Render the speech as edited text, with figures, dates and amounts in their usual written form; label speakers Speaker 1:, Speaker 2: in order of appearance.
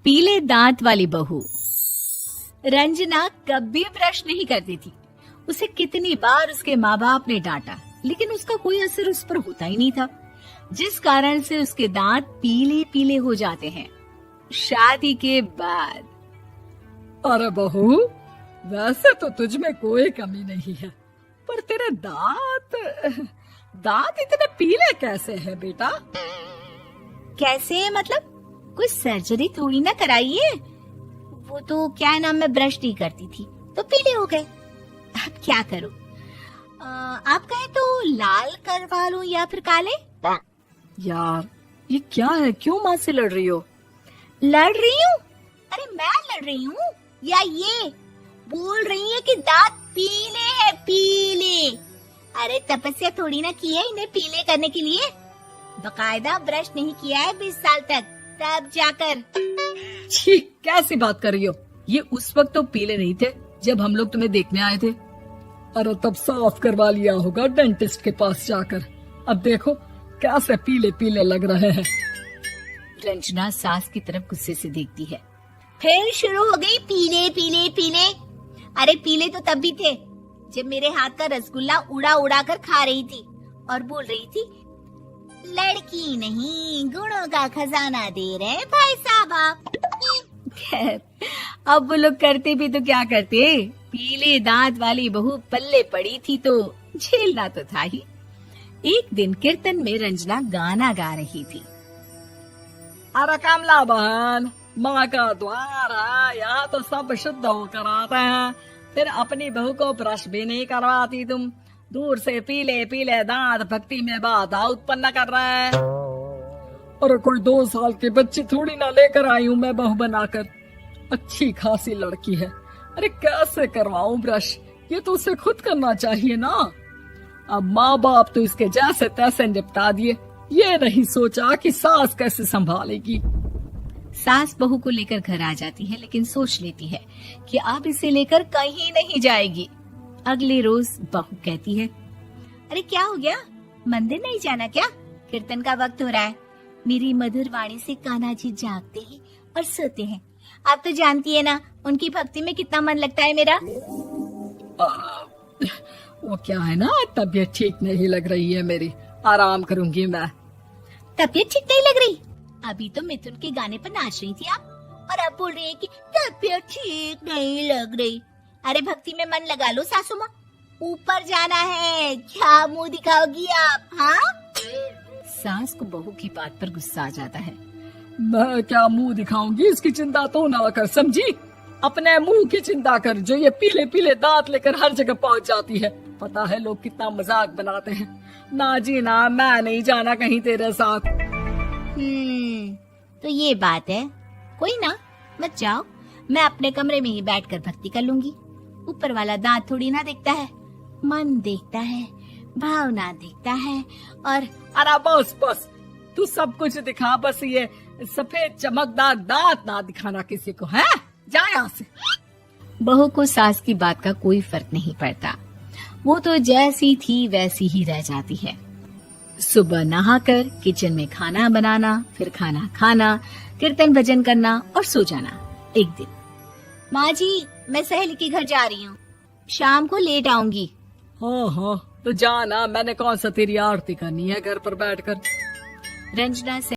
Speaker 1: पीले दांत वाली बहू। रंजना कभी ब्रश नहीं करती थी। उसे कितनी बार उसके माँ बाप ने डांटा, लेकिन उसका कोई असर उस पर होता ही नहीं था, जिस कारण से उसके दांत पीले पीले हो जाते हैं। शादी के बाद।
Speaker 2: अरे बहू, वैसे तो तुझ में कोई कमी नहीं है, पर तेरे दांत इतने पीले कैसे हैं बेटा?
Speaker 1: कैसे मतलब? कोई सर्जरी थोड़ी ना कराई है। वो तो क्या नाम, मैं ब्रश नहीं करती थी तो पीले हो गए। अब क्या करूं? आप कहें तो लाल करवा लूं या फिर काले?
Speaker 2: यार ये क्या है, क्यों माँ से लड़ रही हो?
Speaker 1: लड़ रही हूँ? अरे मैं लड़ रही हूँ या ये बोल रही है कि दांत पीले है, पीले। अरे तपस्या थोड़ी ना की है इन्हें पीले करने के लिए। बकायदा ब्रश नहीं किया है 20 साल तक, तब जाकर।
Speaker 2: छी, कैसी बात कर रही हो? ये उस वक्त तो पीले नहीं थे जब हम लोग तुम्हें देखने आए थे। अरे तब साफ करवा लिया होगा डेंटिस्ट के पास जाकर। अब देखो कैसे पीले पीले लग रहे हैं।
Speaker 1: रंजना सास की तरफ गुस्से से देखती है। फिर शुरू हो गई पीले पीले पीले। अरे पीले तो तब भी थे जब मेरे हाथ का रसगुल्ला उड़ा उड़ा कर खा रही थी और बोल रही थी, लड़की नहीं गुणों का खजाना दे रहे भाई साहब आप। खैर, अब वो लोग करते भी तो क्या करते, पीले दांत वाली बहू पल्ले पड़ी थी तो झेलना तो था ही। एक दिन कीर्तन में रंजना गाना गा रही थी।
Speaker 2: अरे कमला बहन, माँ का द्वार है, यहाँ तो सब शुद्ध होकर आते हैं, फिर अपनी बहू को ब्रश भी नहीं करवाती तुम। दूर से पीले पीले दांत भक्ति में बाधा उत्पन्न कर रहे हैं। अरे कोई 2 साल के बच्चे थोड़ी ना लेकर आई हूँ मैं बहू बनाकर। अच्छी खासी लड़की है, अरे कैसे करवाऊं ब्रश? ये तो उसे खुद करना चाहिए ना। अब माँ बाप तो इसके जैसे तैसे निपटा दिए, ये नहीं सोचा कि सास कैसे संभालेगी।
Speaker 1: सास बहू को लेकर घर आ जाती है, लेकिन सोच लेती है कि अब इसे लेकर कहीं नहीं जाएगी। अगले रोज बहू कहती है, अरे क्या हो गया, मंदिर नहीं जाना क्या? कीर्तन का वक्त हो रहा है। मेरी मधुर वाणी से कान्हा जी जागते हैं और सोते हैं। आप तो जानती है ना उनकी भक्ति में कितना मन लगता है मेरा।
Speaker 2: वो क्या है ना, तबीयत ठीक नहीं लग रही है मेरी, आराम करूंगी मैं।
Speaker 1: तबीयत ठीक नहीं लग रही? अभी तो मिथुन के गाने पर नाच रही थी आप, और अब बोल रही है कि तबीयत ठीक नहीं लग रही। अरे भक्ति में मन लगा लो सासू माँ, ऊपर जाना है, क्या मुंह दिखाओगी आप? हाँ? सास को बहू की बात पर गुस्सा आ जाता है।
Speaker 2: मैं क्या मुंह दिखाऊंगी, इसकी चिंता तो ना कर, समझी? अपने मुंह की चिंता कर, जो ये पीले पीले दांत लेकर हर जगह पहुंच जाती है। पता है लोग कितना मजाक बनाते हैं। ना जी ना, मैं नहीं जाना कहीं तेरे साथ।
Speaker 1: तो ये बात है। कोई ना, मत जाओ, मैं अपने कमरे में ही बैठकर भक्ति कर लूंगी। ऊपर वाला दांत थोड़ी ना देखता है, मन देखता है, भावना देखता है। और
Speaker 2: अरे बस बस, तू सब कुछ दिखा, बस ये सफेद चमकदार दांत ना दिखाना किसी को, है? जा यहाँ से।
Speaker 1: बहू को सास की बात का कोई फर्क नहीं पड़ता, वो तो जैसी थी वैसी ही रह जाती है। सुबह नहाकर किचन में खाना बनाना, फिर खाना खाना, कीर्तन भजन करना और सो जाना। एक दिन, माँ जी मैं सहेली के घर जा रही हूँ, शाम को लेट आऊंगी।
Speaker 2: हाँ हाँ, तो जाना, मैंने कौन सा तेरी आरती करनी है घर पर बैठकर।
Speaker 1: रंजना से